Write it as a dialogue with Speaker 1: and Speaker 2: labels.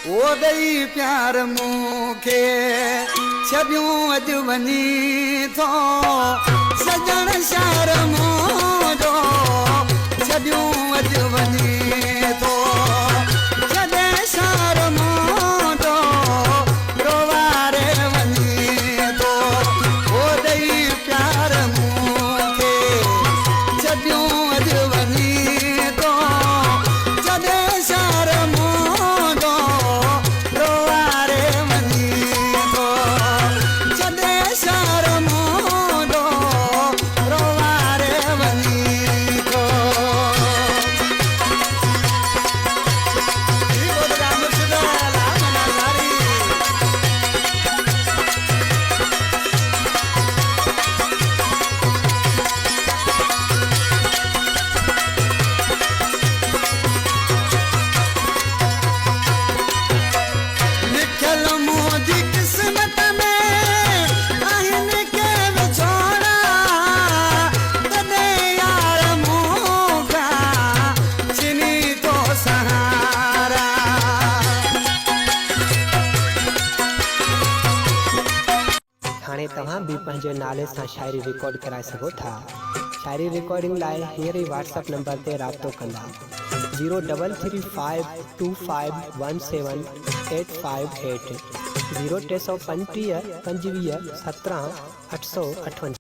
Speaker 1: ओ गई प्यार मूंखे छॾियूं अॼु वञी थो सजण शहर मुंहिंजो छॾियूं अॼु वञी थो छॾे शहर मुंहिंजो रोवारे वञी थो ओ गई प्यार मूंखे छॾियूं अॼु वञी थो छॾे शहर मुंहिंजो रोवारे वञी थो छॾे शहर मुंहिंजो रोवारे वञी थो लिखल मुंहिंजी क़िस्मत में आहिनि के विछोड़ा तॾहिं यार मूंखां छिनी थो सहारा
Speaker 2: हाणे तव्हां बि पंहिंजे नाले सां शाइरी रिकॉर्ड कराए सघो था। शाइरी रिकॉर्डिंग लाइ हींअर ई व्हाट्सएप नंबर ते राब्तो कंदा 03351717858 0335 25 17 858।